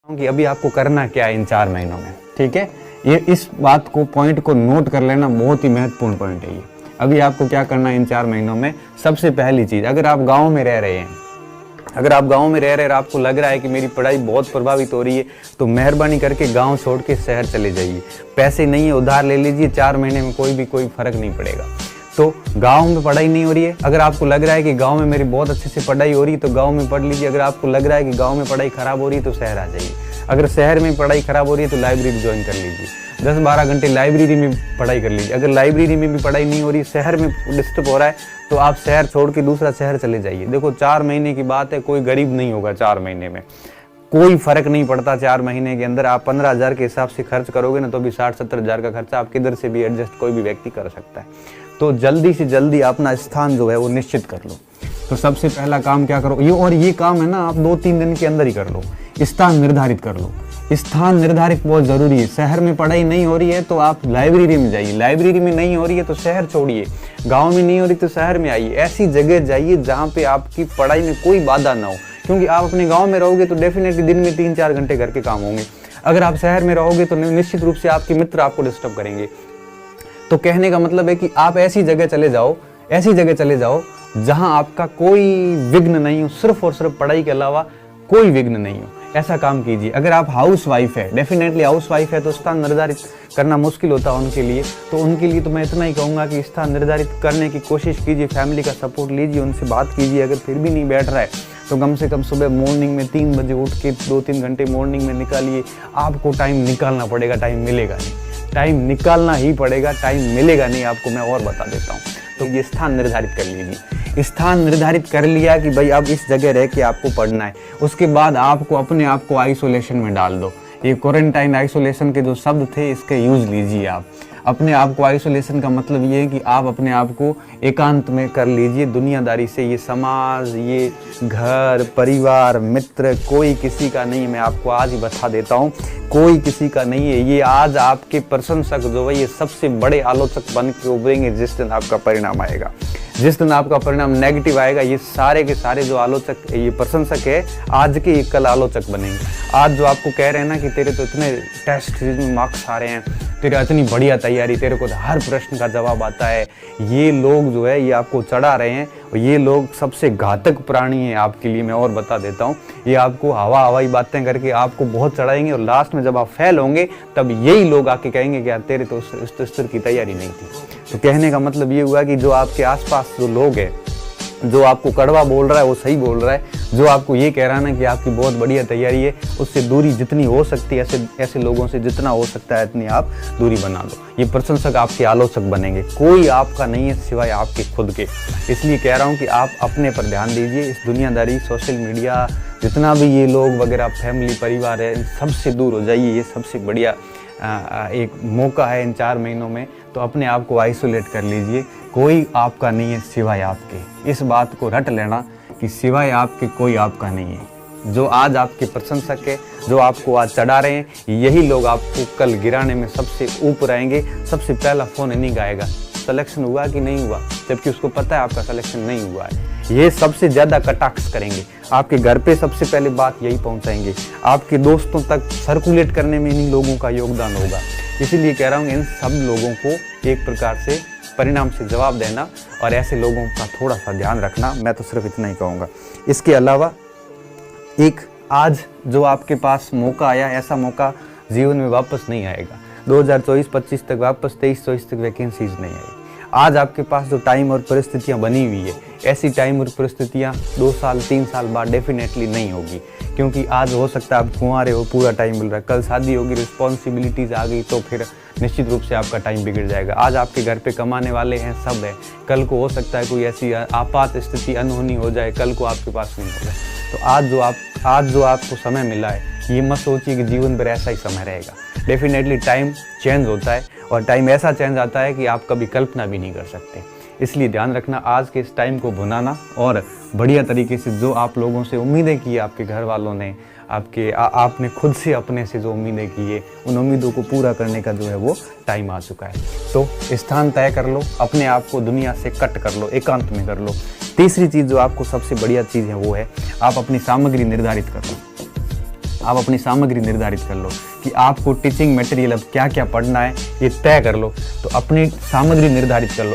कि अभी आपको करना क्या है इन 4 महीनों में, ठीक है। ये इस बात को पॉइंट को नोट कर लेना, बहुत ही महत्वपूर्ण पॉइंट है ये। अभी आपको क्या करना है इन 4 महीनों में। सबसे पहली चीज़, अगर आप गांव में रह रहे हैं, अगर आप गांव में रह रहे हैं और आपको लग रहा है कि मेरी पढ़ाई बहुत प्रभावित हो रही है, तो मेहरबानी करके गांव छोड़ के शहर चले जाइए। पैसे नहीं है, उधार ले लीजिए, 4 महीने में कोई फर्क नहीं पड़ेगा। तो गांव में पढ़ाई नहीं हो रही है, अगर आपको लग रहा है कि गांव में मेरी बहुत अच्छे से पढ़ाई हो रही है तो गांव में पढ़ लीजिए। अगर आपको लग रहा है कि गांव में पढ़ाई खराब हो रही है तो शहर आ जाइए। अगर शहर में पढ़ाई खराब हो रही है तो लाइब्रेरी ज्वाइन कर लीजिए, 10-12 घंटे लाइब्रेरी में पढ़ाई कर लीजिए। अगर लाइब्रेरी में भी पढ़ाई नहीं हो रही, शहर में डिस्टर्ब हो रहा है, तो आप शहर छोड़ के दूसरा शहर चले जाइए। देखो 4 महीने की बात है, कोई गरीब नहीं होगा 4 महीने में, कोई फर्क नहीं पड़ता। 4 महीने के अंदर आप 15,000 के हिसाब से खर्च करोगे ना, तो भी 60-70 हज़ार का खर्चा आप किधर से भी एडजस्ट कोई भी व्यक्ति कर सकता है। तो जल्दी से जल्दी अपना स्थान जो है वो निश्चित कर लो। तो सबसे पहला काम क्या करो, ये काम है ना, आप 2-3 दिन के अंदर ही कर लो। स्थान निर्धारित कर लो, स्थान निर्धारित बहुत जरूरी है। शहर में पढ़ाई नहीं हो रही है तो आप लाइब्रेरी में जाइए, लाइब्रेरी में नहीं हो रही है तो शहर छोड़िए, गांव में नहीं हो रही तो शहर में आइए। ऐसी जगह जाइए जहाँ पे आपकी पढ़ाई में कोई बाधा ना हो, क्योंकि आप अपने गाँव में रहोगे तो डेफिनेटली दिन में 3-4 घंटे घर के काम होंगे। अगर आप शहर में रहोगे तो निश्चित रूप से आपके मित्र आपको डिस्टर्ब करेंगे। तो कहने का मतलब है कि आप ऐसी जगह चले जाओ जहां आपका कोई विघ्न नहीं हो, सिर्फ और सिर्फ पढ़ाई के अलावा कोई विघ्न नहीं हो। ऐसा काम कीजिए। अगर आप हाउस वाइफ है, डेफिनेटली हाउस वाइफ है तो स्थान निर्धारित करना मुश्किल होता है उनके लिए, तो उनके लिए तो मैं इतना ही कहूँगा कि स्थान निर्धारित करने की कोशिश कीजिए, फैमिली का सपोर्ट लीजिए, उनसे बात कीजिए। अगर फिर भी नहीं बैठ रहा है तो कम से कम सुबह मॉर्निंग में 3 बजे उठ के 2-3 घंटे मॉर्निंग में निकालिए। आपको टाइम निकालना पड़ेगा, टाइम मिलेगा नहीं, टाइम निकालना ही पड़ेगा, टाइम मिलेगा नहीं आपको, मैं और बता देता हूँ। तो ये स्थान निर्धारित कर लीजिए। स्थान निर्धारित कर लिया कि भाई अब इस जगह रह के आपको पढ़ना है, उसके बाद आपको अपने आप को आइसोलेशन में डाल दो। ये क्वारंटाइन आइसोलेशन के जो शब्द थे इसके यूज लीजिए। आप अपने आप को, आइसोलेशन का मतलब ये है कि आप अपने आप को एकांत में कर लीजिए दुनियादारी से। ये समाज, ये घर परिवार मित्र कोई किसी का नहीं है, मैं आपको आज ही बता देता हूँ, कोई किसी का नहीं है। ये आज आपके प्रशंसक जो है ये सबसे बड़े आलोचक बन के उभरेंगे जिस दिन आपका परिणाम आएगा। जिस दिन आपका परिणाम नेगेटिव आएगा, ये सारे के सारे जो आलोचक, ये प्रशंसक है आज के, ये कल आलोचक बनेंगे। आज जो आपको कह रहे हैं ना कि तेरे तो इतने टेस्ट में मार्क्स आ रहे हैं, तेरा इतनी बढ़िया तैयारी, तेरे को हर प्रश्न का जवाब आता है, ये लोग जो है ये आपको चढ़ा रहे हैं। और ये लोग सबसे घातक प्राणी हैं आपके लिए, मैं और बता देता हूँ। ये आपको हवाई बातें करके आपको बहुत चढ़ाएंगे और लास्ट में जब आप फेल होंगे तब यही लोग आके कहेंगे कि यार तेरे तो उस स्तर की तैयारी नहीं थी। तो कहने का मतलब ये हुआ कि जो आपके आसपास जो लोग हैं, जो आपको कड़वा बोल रहा है वो सही बोल रहा है, जो आपको ये कह रहा है ना कि आपकी बहुत बढ़िया तैयारी है, उससे दूरी जितनी हो सकती है, ऐसे लोगों से जितना हो सकता है इतनी आप दूरी बना दो। ये प्रशंसक आपके आलोचक बनेंगे, कोई आपका नहीं है सिवाय आपके खुद के। इसलिए कह रहा हूँ कि आप अपने पर ध्यान दीजिए। इस दुनियादारी, सोशल मीडिया, जितना भी ये लोग वगैरह, फैमिली परिवार है, इन सबसे दूर हो जाइए। ये सबसे बढ़िया एक मौका है इन 4 महीनों में, तो अपने आप को आइसोलेट कर लीजिए। कोई आपका नहीं है सिवाय आपके। इस बात को रट लेना कि सिवाय आपके कोई आपका नहीं है। जो आज आपके प्रशंसक है, जो आपको आज चढ़ा रहे हैं, यही लोग आपको कल गिराने में सबसे ऊपर आएंगे। सबसे पहला फोन इन्हीं का आएगा, सिलेक्शन हुआ कि नहीं हुआ, जबकि उसको पता है आपका सिलेक्शन नहीं हुआ है। ये सबसे ज्यादा कटाक्ष करेंगे आपके घर पे, सबसे पहले बात यही पहुंचाएंगे। आपके दोस्तों तक सर्कुलेट करने में इन्हीं लोगों का योगदान होगा। इसीलिए कह रहा हूँ इन सब लोगों को एक प्रकार से परिणाम से जवाब देना और ऐसे लोगों का थोड़ा सा ध्यान रखना। मैं तो सिर्फ इतना ही कहूँगा। इसके अलावा एक आज जो आपके पास मौका आया, ऐसा मौका जीवन में वापस नहीं आएगा। 2024-25 तक वापस 23-24 तक वैकेंसीज नहीं आई। आज आपके पास जो टाइम और परिस्थितियां बनी हुई है, ऐसी टाइम और परिस्थितियां 2 साल 3 साल बाद डेफिनेटली नहीं होगी। क्योंकि आज हो सकता है आप कुंवारे हो, पूरा टाइम मिल रहा है, कल शादी होगी, रिस्पॉन्सिबिलिटीज आ गई तो फिर निश्चित रूप से आपका टाइम बिगड़ जाएगा। आज आपके घर पे कमाने वाले हैं, सब है, कल को हो सकता है कोई ऐसी आपात स्थिति अनहोनी हो जाए, कल को आपके पास नहीं होगा। तो आज जो आपको समय मिला है, ये मत सोचिए कि जीवन भर ऐसा ही समय रहेगा। डेफिनेटली टाइम चेंज होता है और टाइम ऐसा चेंज आता है कि आप कभी कल्पना भी नहीं कर सकते। इसलिए ध्यान रखना, आज के इस टाइम को भुनाना और बढ़िया तरीके से जो आप लोगों से उम्मीदें की, आपके घर वालों ने, आपने खुद से अपने से जो उम्मीदें की है, उन उम्मीदों को पूरा करने का जो है वो टाइम आ चुका है। तो स्थान तय कर लो, अपने आप को दुनिया से कट कर लो, एकांत में कर लो। तीसरी चीज़ जो आपको सबसे बढ़िया चीज़ है वो है आप अपनी सामग्री निर्धारित कर लो। आप अपनी सामग्री निर्धारित कर लो कि आपको टीचिंग मटेरियल अब क्या क्या पढ़ना है, ये तय कर लो। तो अपनी सामग्री निर्धारित कर लो।